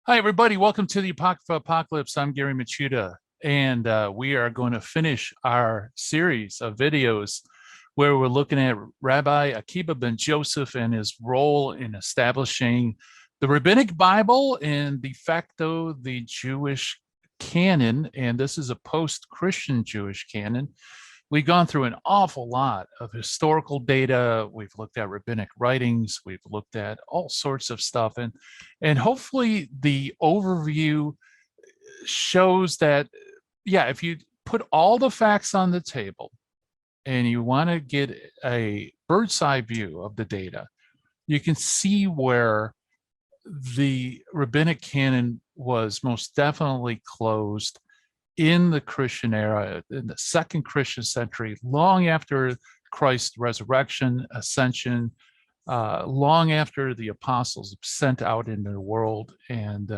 Hi, everybody. Welcome to the Apocrypha Apocalypse. I'm Gary Machuda, and we are going to finish our series of videos where we're looking at Rabbi Akiba ben Joseph and his role in establishing the Rabbinic Bible and de facto the Jewish canon. And this is a post-Christian Jewish canon. We've gone through an awful lot of historical data. We've looked at rabbinic writings. We've looked at all sorts of stuff. And hopefully the overview shows that, yeah, if you put all the facts on the table and you want to get a bird's eye view of the data, you can see where the rabbinic canon was most definitely closed in the Christian era, in the second Christian century, long after Christ's resurrection, ascension, long after the apostles sent out into the world, and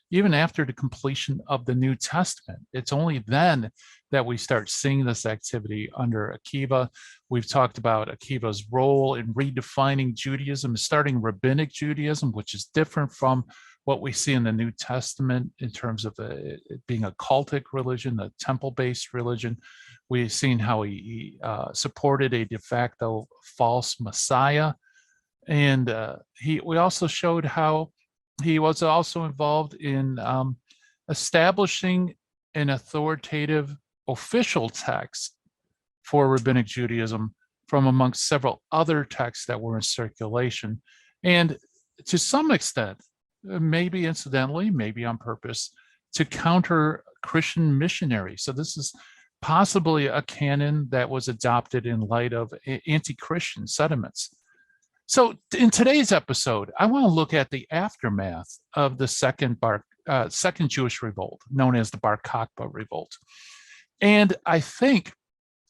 even after the completion of the New Testament. It's only then that we start seeing this activity under Akiba. We've talked about Akiba's role in redefining Judaism, starting Rabbinic Judaism, which is different from what we see in the New Testament in terms of it being a cultic religion, a temple-based religion. We've seen how he supported a de facto false Messiah. And we also showed how he was also involved in establishing an authoritative official text for Rabbinic Judaism from amongst several other texts that were in circulation. And to some extent, maybe incidentally, maybe on purpose, to counter Christian missionaries. So this is possibly a canon that was adopted in light of anti-Christian sentiments. So in today's episode, I want to look at the aftermath of the second Jewish revolt, known as the Bar Kokhba Revolt. And I think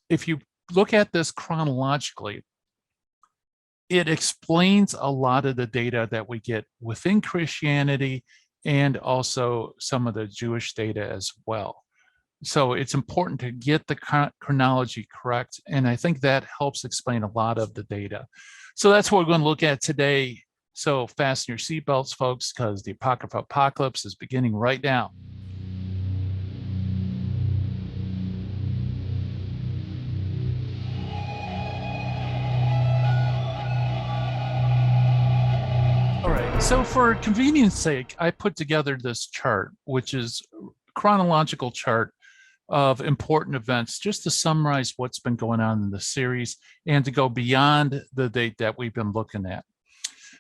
if you look at this chronologically, it explains a lot of the data that we get within Christianity and also some of the Jewish data as well. So it's important to get the chronology correct. And I think that helps explain a lot of the data. So that's what we're going to look at today. So fasten your seatbelts, folks, because the Apocrypha Apocalypse is beginning right now. All right, so for convenience sake, I put together this chart, which is a chronological chart of important events, just to summarize what's been going on in the series and to go beyond the date that we've been looking at.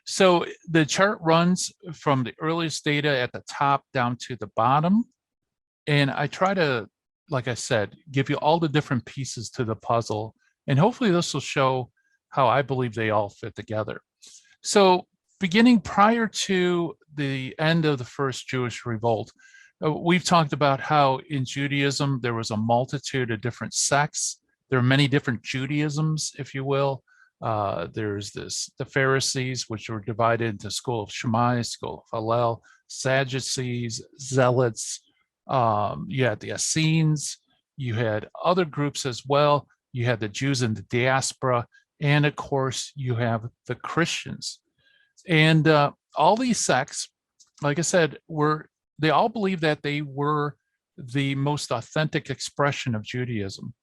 So the chart runs from the earliest data at the top down to the bottom. And I try to, like I said, give you all the different pieces to the puzzle. And hopefully this will show how I believe they all fit together. So beginning prior to the end of the first Jewish revolt, we've talked about how in Judaism, there was a multitude of different sects. There are many different Judaisms, if you will. There's the Pharisees, which were divided into school of Shammai, school of Hillel, Sadducees, Zealots. You had the Essenes. You had other groups as well. You had the Jews in the diaspora. And of course, you have the Christians. And all these sects, like I said, they all believe that they were the most authentic expression of Judaism.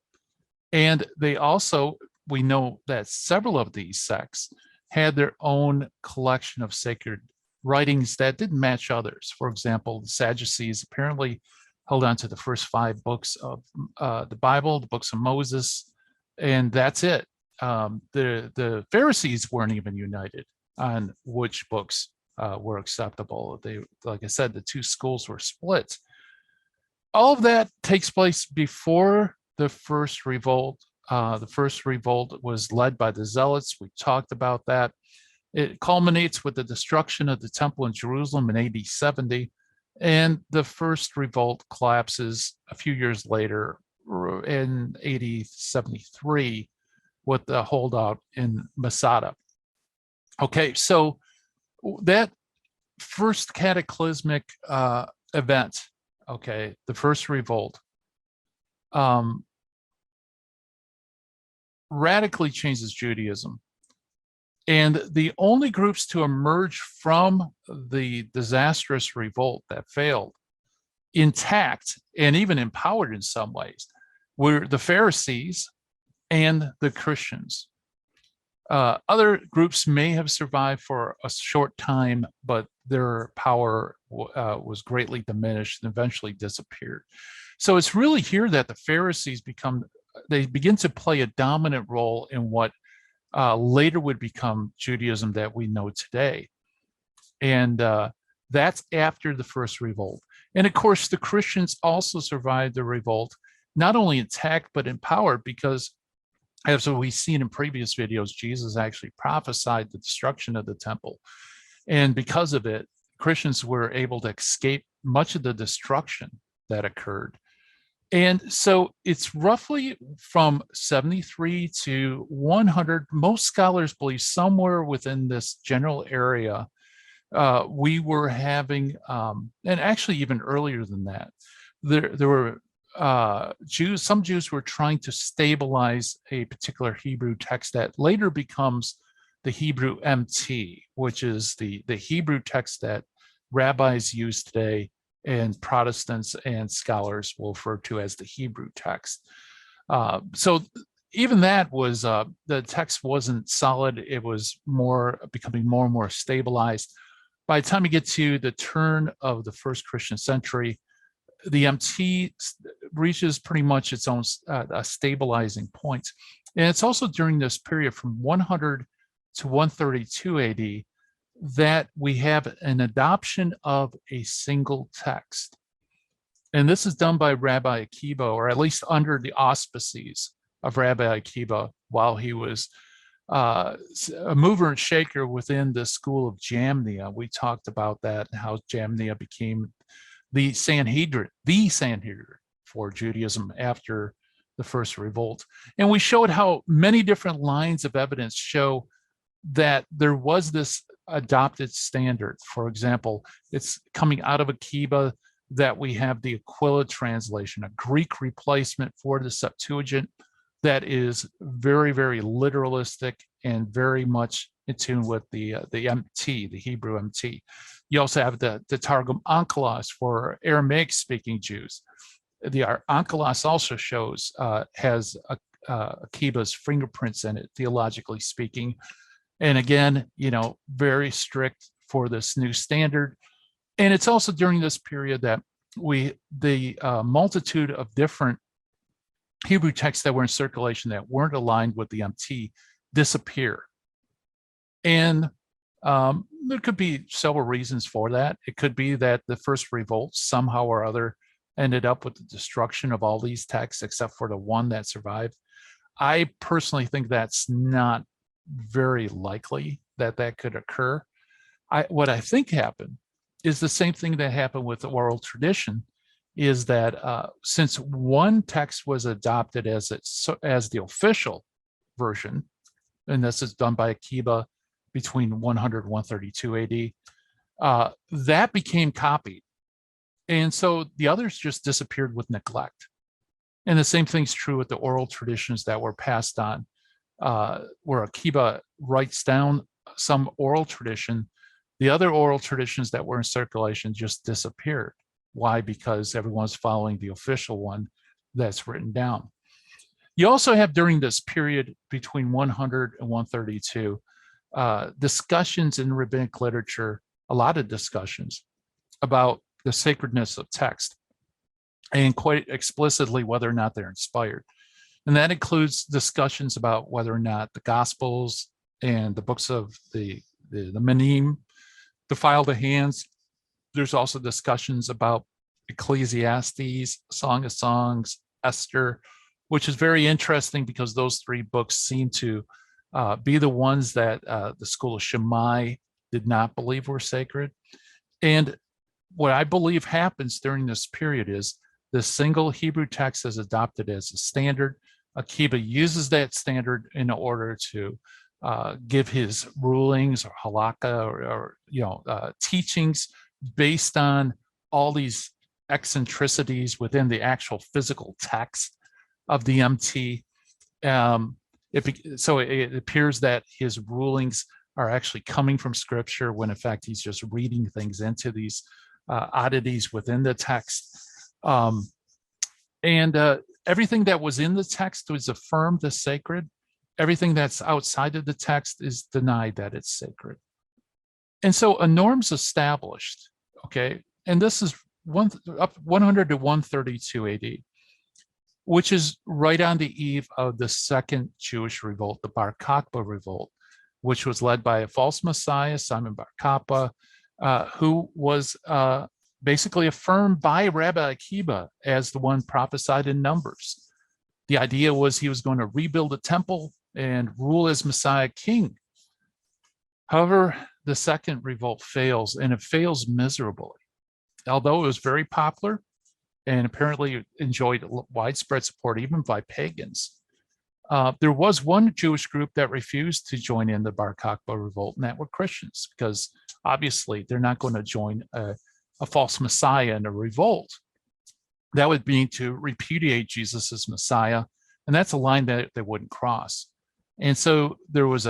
And they also, we know that several of these sects had their own collection of sacred writings that didn't match others. For example, the Sadducees apparently held on to the first 5 books of the Bible, the books of Moses, and that's it. The Pharisees weren't even united on which books were acceptable. They, like I said, the two schools were split. All of that takes place before the first revolt. The first revolt was led by the Zealots. We talked about that. It culminates with the destruction of the temple in Jerusalem in AD 70, and the first revolt collapses a few years later in AD 73 with the holdout in Masada. Okay, so that first cataclysmic event, okay, the first revolt, radically changes Judaism. And the only groups to emerge from the disastrous revolt that failed intact and even empowered in some ways were the Pharisees and the Christians. Other groups may have survived for a short time, but their power was greatly diminished and eventually disappeared. So it's really here that the Pharisees begin to play a dominant role in what later would become Judaism that we know today. And that's after the first revolt. And of course, the Christians also survived the revolt, not only intact, but empowered, because as we've seen in previous videos, Jesus actually prophesied the destruction of the temple. And because of it, Christians were able to escape much of the destruction that occurred. And so it's roughly from 73 to 100. Most scholars believe somewhere within this general area, we were having, and actually even earlier than that, there were some Jews were trying to stabilize a particular Hebrew text that later becomes the Hebrew MT, which is the Hebrew text that rabbis use today and Protestants and scholars will refer to as the Hebrew text. So even that was, the text wasn't solid. It was becoming more and more stabilized. By the time you get to the turn of the first Christian century, the MT reaches pretty much its own stabilizing point. And it's also during this period from 100 to 132 AD that we have an adoption of a single text. And this is done by Rabbi Akiba, or at least under the auspices of Rabbi Akiba, while he was a mover and shaker within the school of Jamnia. We talked about that and how Jamnia became the Sanhedrin for Judaism after the first revolt. And we showed how many different lines of evidence show that there was this adopted standard. For example, it's coming out of Akiba that we have the Aquila translation, a Greek replacement for the Septuagint that is very, very literalistic and very much in tune with the MT, the Hebrew MT. You also have the Targum Onkelos for Aramaic-speaking Jews. The Onkelos also has Akiba's fingerprints in it, theologically speaking. And again, very strict for this new standard. And it's also during this period that the multitude of different Hebrew texts that were in circulation that weren't aligned with the MT disappear. And there could be several reasons for that. It could be that the first revolt somehow or other ended up with the destruction of all these texts except for the one that survived. I personally think that's not very likely that could occur. What I think happened is the same thing that happened with the oral tradition, is that since one text was adopted as the official version, and this is done by Akiba between 100 and 132 AD, that became copied. And so the others just disappeared with neglect. And the same thing's true with the oral traditions that were passed on, where Akiba writes down some oral tradition. The other oral traditions that were in circulation just disappeared. Why? Because everyone's following the official one that's written down. You also have, during this period between 100 and 132, discussions in rabbinic literature, a lot of discussions about the sacredness of text, and quite explicitly whether or not they're inspired. And that includes discussions about whether or not the Gospels and the books of the Minim defile the hands. There's also discussions about Ecclesiastes, Song of Songs, Esther, which is very interesting because those three books seem to be the ones that the school of Shammai did not believe were sacred. And what I believe happens during this period is the single Hebrew text is adopted as a standard. Akiba uses that standard in order to give his rulings or halakha or teachings based on all these eccentricities within the actual physical text of the MT. So it appears that his rulings are actually coming from Scripture, when in fact he's just reading things into these oddities within the text. Everything that was in the text was affirmed as sacred. Everything that's outside of the text is denied that it's sacred. And so a norm's established, okay? And this is 100 to 132 AD, which is right on the eve of the second Jewish revolt, the Bar Kokhba Revolt, which was led by a false messiah, Simon Bar Kokhba, who was basically affirmed by Rabbi Akiba as the one prophesied in Numbers. The idea was he was going to rebuild a temple and rule as Messiah king. However, the second revolt fails, and it fails miserably. Although it was very popular and apparently enjoyed widespread support even by pagans, there was one Jewish group that refused to join in the Bar Kokhba Revolt, and that were Christians, because obviously they're not going to join a false messiah in a revolt. That would be to repudiate Jesus as Messiah, and that's a line that they wouldn't cross. And so there was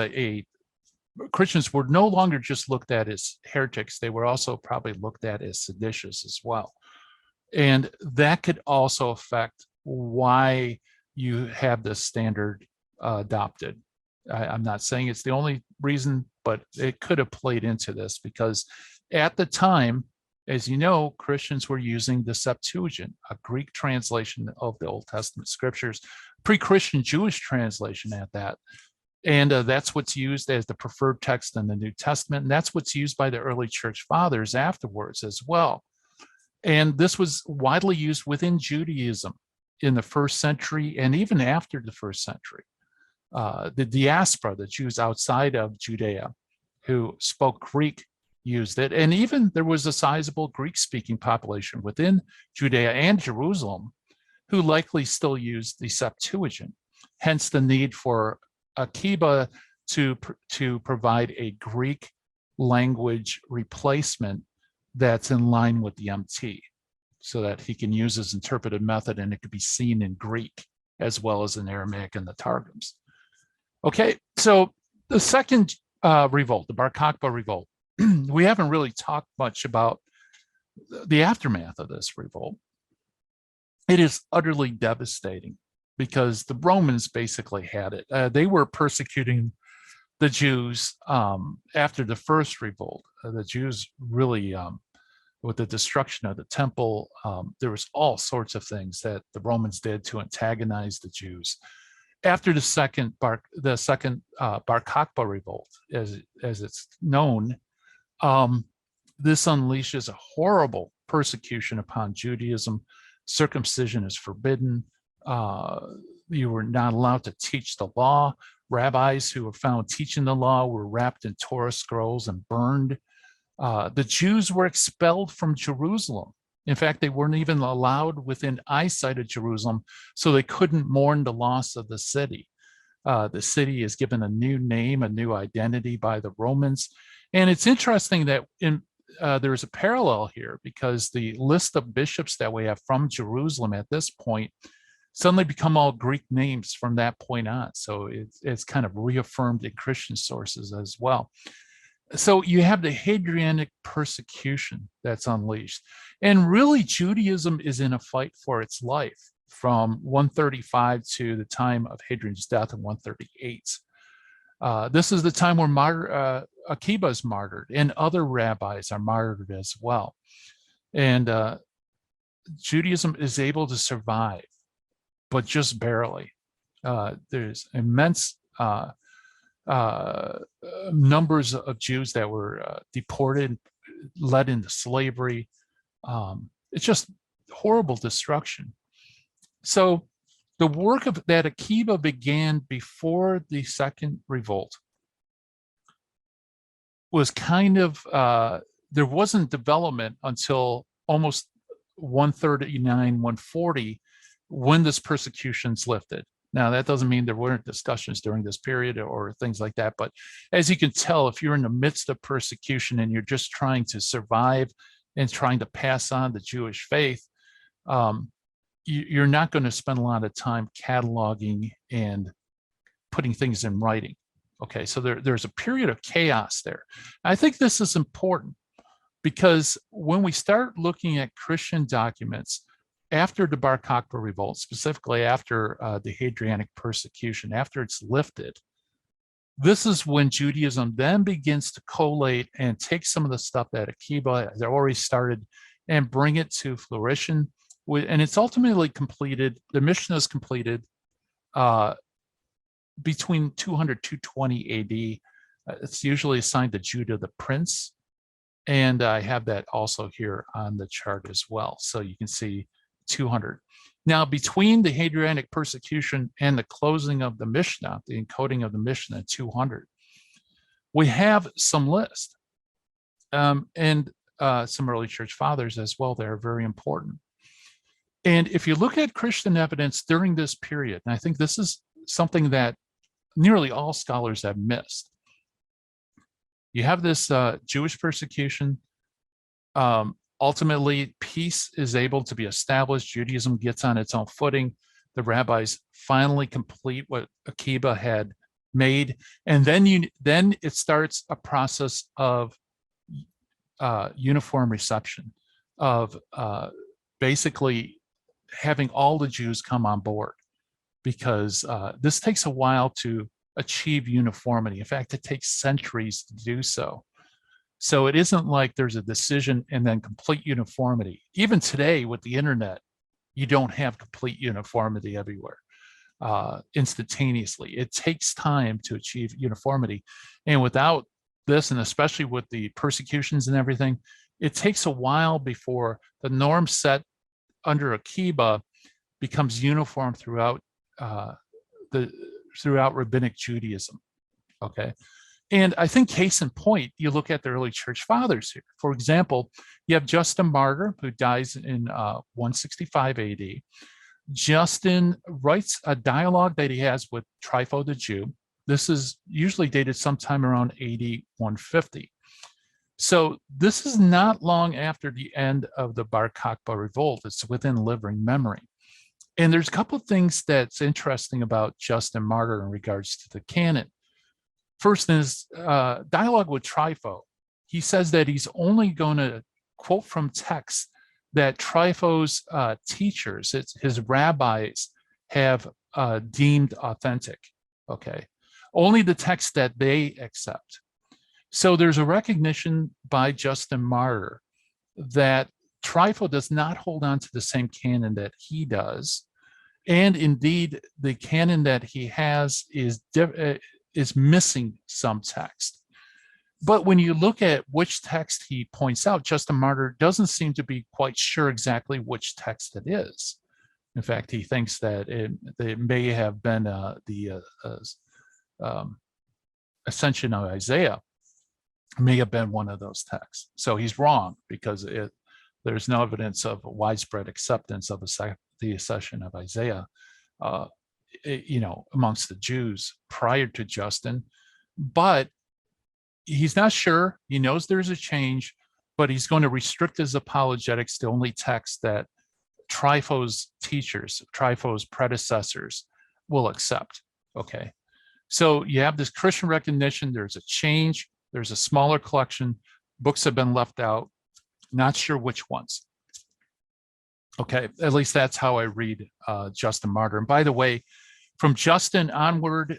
Christians were no longer just looked at as heretics, they were also probably looked at as seditious as well. And that could also affect why you have this standard adopted. I'm not saying it's the only reason, but it could have played into this, because at the time, as you know, Christians were using the Septuagint, a Greek translation of the Old Testament scriptures, pre-Christian Jewish translation at that. And that's what's used as the preferred text in the New Testament. And that's what's used by the early church fathers afterwards as well. And this was widely used within Judaism in the first century and even after the first century. The diaspora, the Jews outside of Judea who spoke Greek, used it. And even there was a sizable Greek-speaking population within Judea and Jerusalem who likely still used the Septuagint. Hence the need for Akiba to provide a Greek language replacement that's in line with the MT, so that he can use his interpretive method and it could be seen in Greek as well as in Aramaic and the Targums. Okay, so the second revolt, the Bar Kokhba Revolt, we haven't really talked much about the aftermath of this revolt. It is utterly devastating because the Romans basically had it. They were persecuting the Jews after the first revolt. The Jews really, with the destruction of the temple, there was all sorts of things that the Romans did to antagonize the Jews. After the second Bar Kokhba Revolt, as it's known, this unleashes a horrible persecution upon Judaism. Circumcision is forbidden. You were not allowed to teach the law. Rabbis who were found teaching the law were wrapped in Torah scrolls and burned. The Jews were expelled from Jerusalem. In fact, they weren't even allowed within eyesight of Jerusalem, so they couldn't mourn the loss of the city. The city is given a new name, a new identity by the Romans. And it's interesting that there's a parallel here, because the list of bishops that we have from Jerusalem at this point suddenly become all Greek names from that point on. So it's kind of reaffirmed in Christian sources as well. So you have the Hadrianic persecution that's unleashed. And really, Judaism is in a fight for its life from 135 to the time of Hadrian's death in 138. This is the time where Akiba is martyred and other rabbis are martyred as well. And Judaism is able to survive, but just barely. There's immense numbers of Jews that were deported, led into slavery. It's just horrible destruction. So the work of that Akiba began before the second revolt was kind of, there wasn't development until almost 139, 140, when this persecution's lifted. Now, that doesn't mean there weren't discussions during this period or things like that, but as you can tell, if you're in the midst of persecution and you're just trying to survive and trying to pass on the Jewish faith, you're not going to spend a lot of time cataloging and putting things in writing. Okay, so there's a period of chaos there. I think this is important because when we start looking at Christian documents after the Bar Kokhba Revolt, specifically after the Hadrianic persecution, after it's lifted, this is when Judaism then begins to collate and take some of the stuff that Kokbha has already started and bring it to fruition. And it's ultimately completed, the Mishnah is completed between 200 to 220 AD. It's usually assigned to Judah the prince. And I have that also here on the chart as well. So you can see 200. Now, between the Hadrianic persecution and the closing of the Mishnah, the encoding of the Mishnah at 200, we have some list and some early church fathers as well that are very important. And if you look at Christian evidence during this period, and I think this is something that nearly all scholars have missed, you have this Jewish persecution. Ultimately, peace is able to be established. Judaism gets on its own footing. The rabbis finally complete what Kokbha had made. And then it starts a process of uniform reception, of basically having all the Jews come on board, because this takes a while to achieve uniformity. In fact, it takes centuries to do so. So it isn't like there's a decision and then complete uniformity. Even today with the internet, you don't have complete uniformity everywhere instantaneously. It takes time to achieve uniformity. And without this, and especially with the persecutions and everything, it takes a while before the norm set under Kokbha becomes uniform throughout Rabbinic Judaism. Okay. And I think case in point, you look at the early church fathers here. For example, you have Justin Martyr, who dies in 165 AD. Justin writes a dialogue that he has with Trypho the Jew. This is usually dated sometime around AD 150. So this is not long after the end of the Bar Kokhba Revolt. It's within living memory. And there's a couple of things that's interesting about Justin Martyr in regards to the canon. First is dialogue with Trypho. He says that he's only going to quote from texts that Trypho's teachers, his rabbis, have deemed authentic. Okay, only the text that they accept. So there's a recognition by Justin Martyr that Trypho does not hold on to the same canon that he does. And indeed, the canon that he has is missing some text. But when you look at which text he points out, Justin Martyr doesn't seem to be quite sure exactly which text it is. In fact, he thinks that it may have been the Ascension of Isaiah may have been one of those texts. So he's wrong, because there's no evidence of widespread acceptance of the Ascension of Isaiah amongst the Jews prior to Justin. But he's not sure. He knows there's a change, but he's going to restrict his apologetics to only texts that Trypho's teachers, Trypho's predecessors will accept. Okay. So you have this Christian recognition. There's a change. There's a smaller collection. Books have been left out. Not sure which ones. Okay, at least that's how I read Justin Martyr. And by the way, from Justin onward,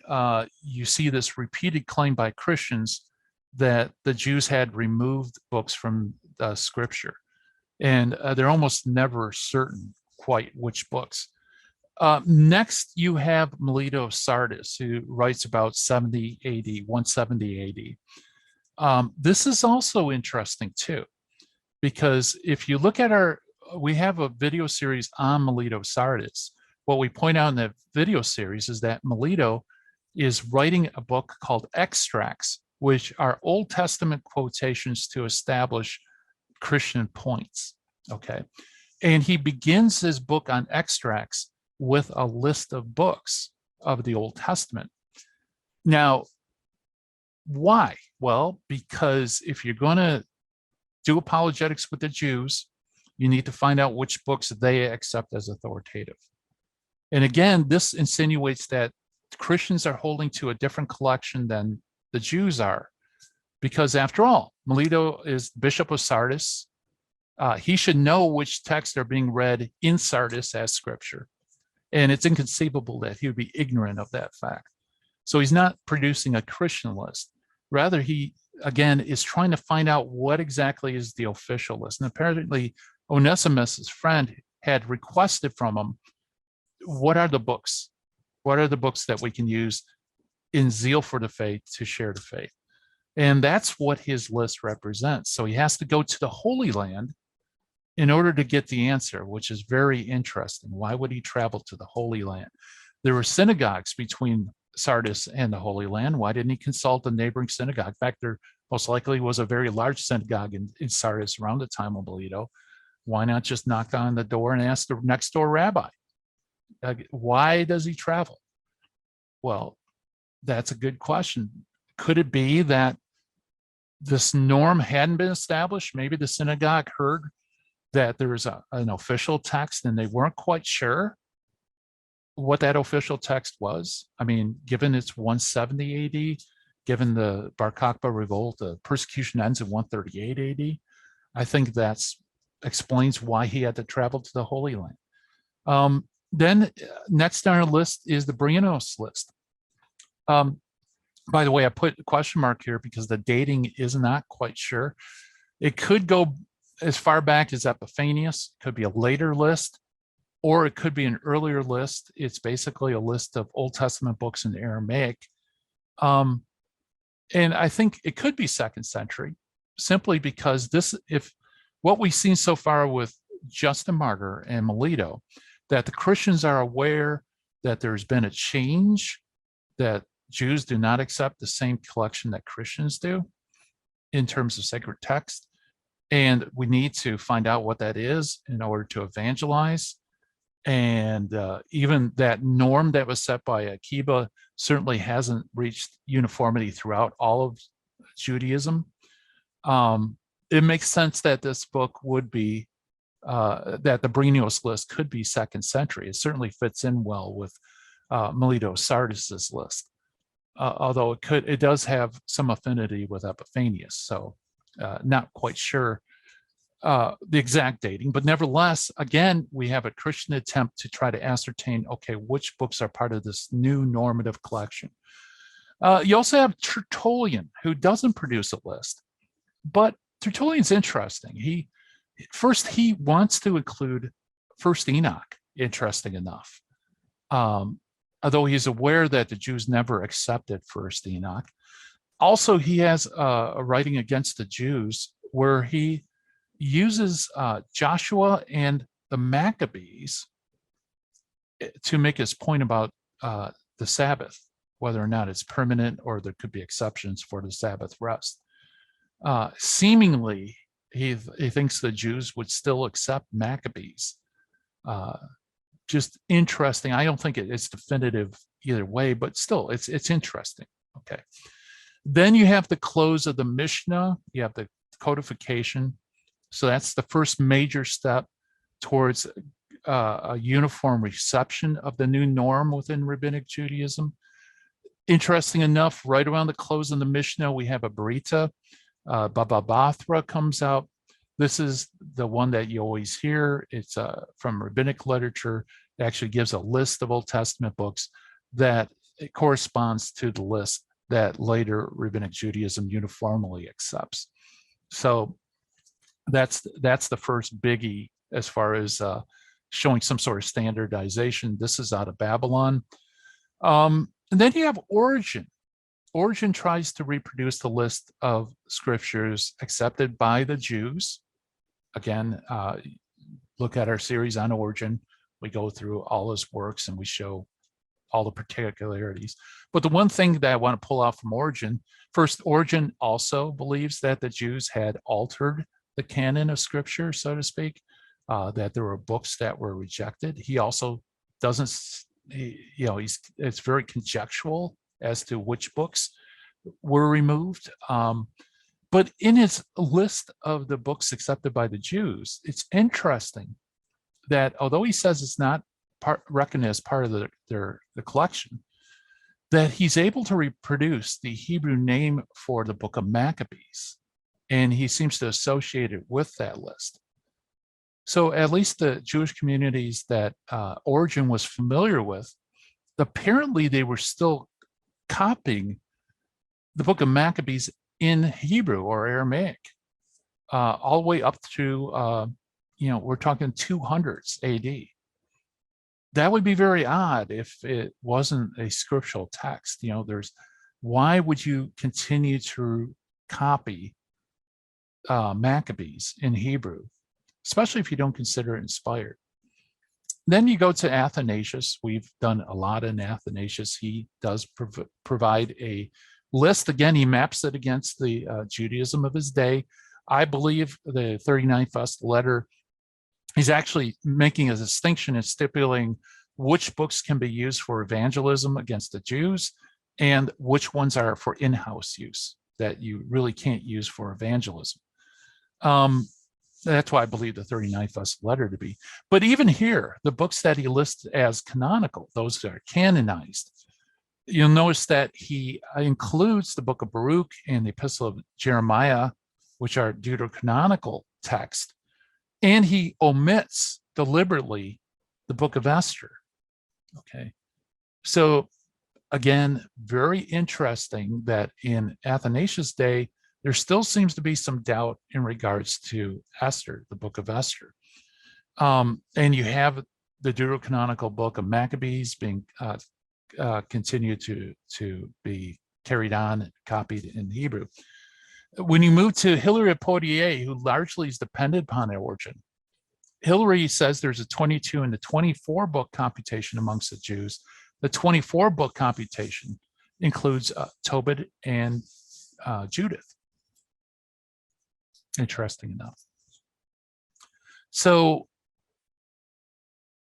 you see this repeated claim by Christians that the Jews had removed books from Scripture. And they're almost never certain quite which books. Next, you have Melito Sardis, who writes about 70 AD, 170 AD. This is also interesting too, because if you look at we have a video series on Melito Sardis. What we point out in that video series is that Melito is writing a book called Extracts, which are Old Testament quotations to establish Christian points. Okay. And he begins his book on Extracts with a list of books of the Old Testament. Now, why? Well, because if you're going to do apologetics with the Jews, you need to find out which books they accept as authoritative. And again, this insinuates that Christians are holding to a different collection than the Jews are. Because after all, Melito is Bishop of Sardis. He should know which texts are being read in Sardis as scripture. And it's inconceivable that he would be ignorant of that fact. So he's not producing a Christian list. Rather, he, again, is trying to find out what exactly is the official list. And apparently, Onesimus, his friend, had requested from him, what are the books? What are the books that we can use in zeal for the faith to share the faith? And that's what his list represents. So he has to go to the Holy Land in order to get the answer, which is very interesting. Why would he travel to the Holy Land? There were synagogues between Sardis and the Holy Land. Why didn't he consult a neighboring synagogue? In fact, there most likely was a very large synagogue in Sardis around the time of Melito. Why not just knock on the door and ask the next door rabbi? Why does he travel? Well, that's a good question. Could it be that this norm hadn't been established? Maybe the synagogue heard that there was an official text and they weren't quite sure what that official text was. I mean, given it's 170 AD, given the Bar Kokhba Revolt, the persecution ends in 138 AD, I think that explains why he had to travel to the Holy Land. Then next on our list is the Bryanos List. By the way, I put a question mark here because the dating is not quite sure. It could go as far back as Epiphanius, could be a later list, or it could be an earlier list. It's basically a list of Old Testament books in Aramaic. And I think it could be 2nd century, simply because if what we've seen so far with Justin Martyr and Melito, that the Christians are aware that there's been a change, that Jews do not accept the same collection that Christians do in terms of sacred text. And we need to find out what that is in order to evangelize. And even that norm that was set by Kokbha certainly hasn't reached uniformity throughout all of Judaism. It makes sense that this book would be, that the Bryanos List could be 2nd century. It certainly fits in well with Melito Sardis's list. Although it does have some affinity with Epiphanius, so not quite sure the exact dating, but nevertheless, again, we have a Christian attempt to try to ascertain, okay, which books are part of this new normative collection. You also have Tertullian, who doesn't produce a list, but Tertullian's interesting. He wants to include First Enoch, interesting enough. Although he's aware that the Jews never accepted First Enoch. Also, he has a writing against the Jews where he uses Joshua and the Maccabees to make his point about the Sabbath, whether or not it's permanent or there could be exceptions for the Sabbath rest. Seemingly, he thinks the Jews would still accept Maccabees. Just interesting. I don't think it's definitive either way, but still, it's interesting. Okay. Then you have the close of the Mishnah. You have the codification. So that's the first major step towards a uniform reception of the new norm within Rabbinic Judaism. Interesting enough, right around the close of the Mishnah, we have a Berita. Baba Bathra comes out. This is the one that you always hear. It's from rabbinic literature. It actually gives a list of Old Testament books that it corresponds to the list that later Rabbinic Judaism uniformly accepts. So that's the first biggie as far as showing some sort of standardization. This is out of Babylon. And then you have Origen. Origen tries to reproduce the list of scriptures accepted by the Jews. Again, look at our series on Origen. We go through all his works and we show all the particularities. But the one thing that I want to pull out from Origen, first, Origen also believes that the Jews had altered the canon of scripture, so to speak, that there were books that were rejected. He also doesn't, it's very conjectural as to which books were removed. But in his list of the books accepted by the Jews, it's interesting that although he says it's not reckoned as part of the collection, that he's able to reproduce the Hebrew name for the book of Maccabees, and he seems to associate it with that list. So at least the Jewish communities that Origen was familiar with, apparently they were still copying the book of Maccabees in Hebrew or Aramaic, all the way up to, we're talking 200s AD. That would be very odd if it wasn't a scriptural text. Why would you continue to copy Maccabees in Hebrew, especially if you don't consider it inspired? Then you go to Athanasius. We've done a lot in Athanasius. He does provide a list. Again, he maps it against the Judaism of his day. I believe the 39th letter, he's actually making a distinction and stipulating which books can be used for evangelism against the Jews and which ones are for in-house use that you really can't use for evangelism. That's why I believe the 39th letter to be. But even here, the books that he lists as canonical, those that are canonized, you'll notice that he includes the book of Baruch and the epistle of Jeremiah, which are deuterocanonical texts, and he omits deliberately the book of Esther. Okay. So again, very interesting that in Athanasius' day, there still seems to be some doubt in regards to Esther, the book of Esther. And you have the deuterocanonical book of Maccabees being continued to be carried on and copied in Hebrew. When you move to Hilary of Poitiers, who largely is dependent upon Origen, Hilary says there's a 22 and the 24 book computation amongst the Jews. The 24 book computation includes Tobit and Judith. Interesting enough. So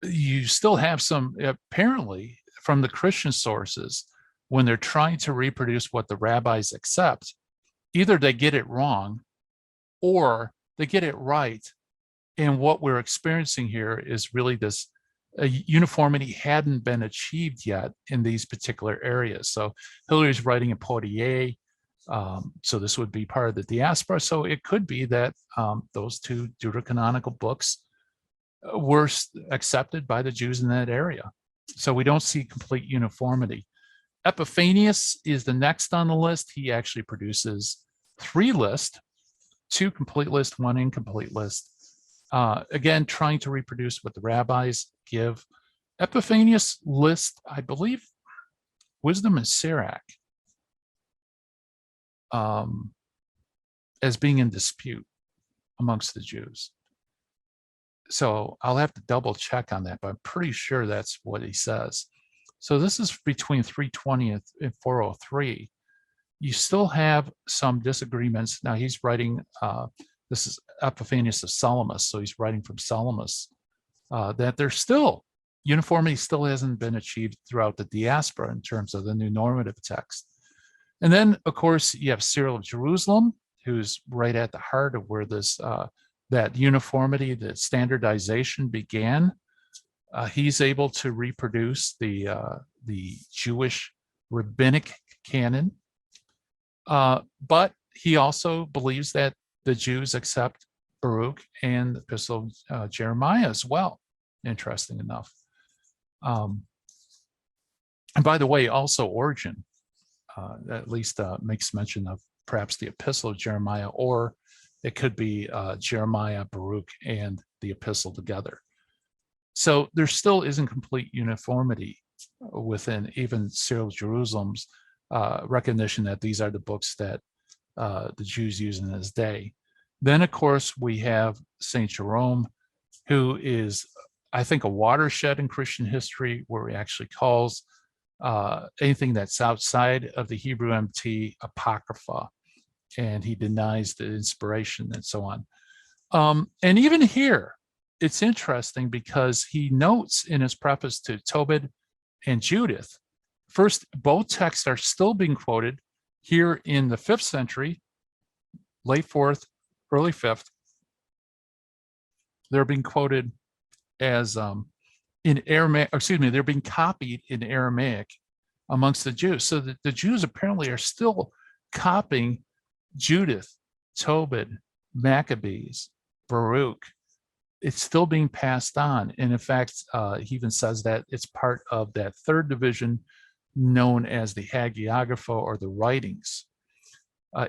you still have some, apparently, from the Christian sources, when they're trying to reproduce what the rabbis accept, either they get it wrong or they get it right. And what we're experiencing here is really this uniformity hadn't been achieved yet in these particular areas. So Hilary's writing in Poitiers, so this would be part of the diaspora. So it could be that those two deuterocanonical books were accepted by the Jews in that area. So we don't see complete uniformity. Epiphanius is the next on the list. He actually produces 3 lists, 2 complete lists, 1 incomplete list. Again, trying to reproduce what the rabbis give. Epiphanius list, I believe, wisdom and Sirach as being in dispute amongst the Jews. So I'll have to double check on that, but I'm pretty sure that's what he says. So this is between 320 and 403. You still have some disagreements. Now he's writing, this is Epiphanius of Salamis, so he's writing from Salamis, that there's still, uniformity still hasn't been achieved throughout the diaspora in terms of the new normative text. And then, of course, you have Cyril of Jerusalem, who's right at the heart of where this that uniformity, the standardization began. He's able to reproduce the Jewish rabbinic canon, but he also believes that the Jews accept Baruch and the epistle of Jeremiah as well, interesting enough. And by the way, also Origen at least makes mention of perhaps the epistle of Jeremiah, or it could be Jeremiah, Baruch, and the epistle together. So there still isn't complete uniformity within even Cyril of Jerusalem's recognition that these are the books that the Jews use in his day. Then, of course, we have St. Jerome, who is, I think, a watershed in Christian history, where he actually calls anything that's outside of the Hebrew MT Apocrypha, and he denies the inspiration and so on. And even here, it's interesting because he notes in his preface to Tobit and Judith, first, both texts are still being quoted here in the 5th century, late 4th, early 5th. They're being quoted as in Aramaic, excuse me, they're being copied in Aramaic amongst the Jews. So the Jews apparently are still copying Judith, Tobit, Maccabees, Baruch. It's still being passed on. And in fact, he even says that it's part of that third division known as the Hagiographa or the writings.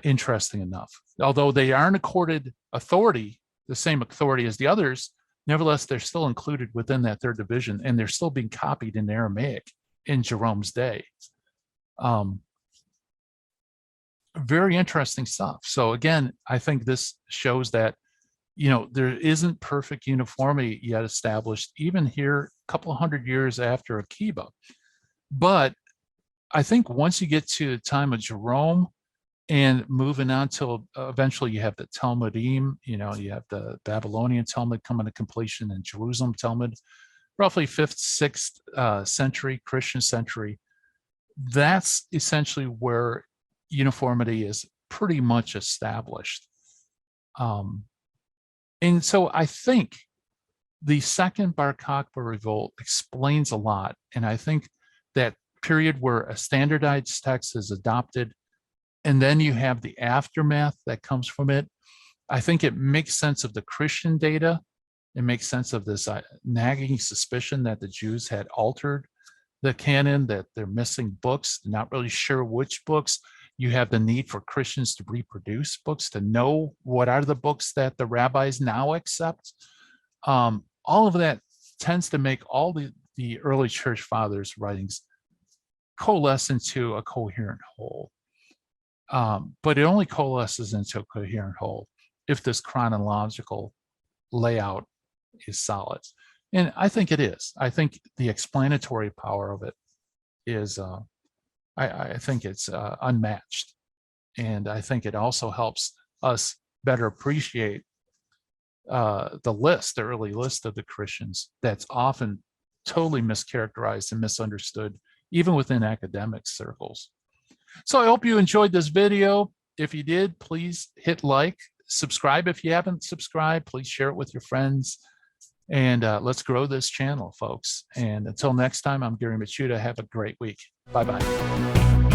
Interesting enough. Although they aren't accorded authority, the same authority as the others, nevertheless, they're still included within that third division, and they're still being copied in Aramaic in Jerome's day. Very interesting stuff. So again, I think this shows that, you know, there isn't perfect uniformity yet established, even here a couple of hundred years after Kokbha. But I think once you get to the time of Jerome and moving on till eventually you have the Talmudim, you know, you have the Babylonian Talmud coming to completion and Jerusalem Talmud, roughly 5th, 6th century, Christian century. That's essentially where uniformity is pretty much established. And so I think the second Bar Kokhba Revolt explains a lot. And I think that period where a standardized text is adopted, and then you have the aftermath that comes from it, I think it makes sense of the Christian data. It makes sense of this nagging suspicion that the Jews had altered the canon, that they're missing books, not really sure which books. You have the need for Christians to reproduce books, to know what are the books that the rabbis now accept. All of that tends to make all the early church fathers' writings coalesce into a coherent whole. But it only coalesces into a coherent whole if this chronological layout is solid. And I think it is. I think the explanatory power of it is, I think it's unmatched. And I think it also helps us better appreciate the early list of the Christians that's often totally mischaracterized and misunderstood, even within academic circles. So I hope you enjoyed this video. If you did, please hit like, subscribe if you haven't subscribed, please share it with your friends. And let's grow this channel, folks. And until next time, I'm Gary Machuda. Have a great week. Bye-bye.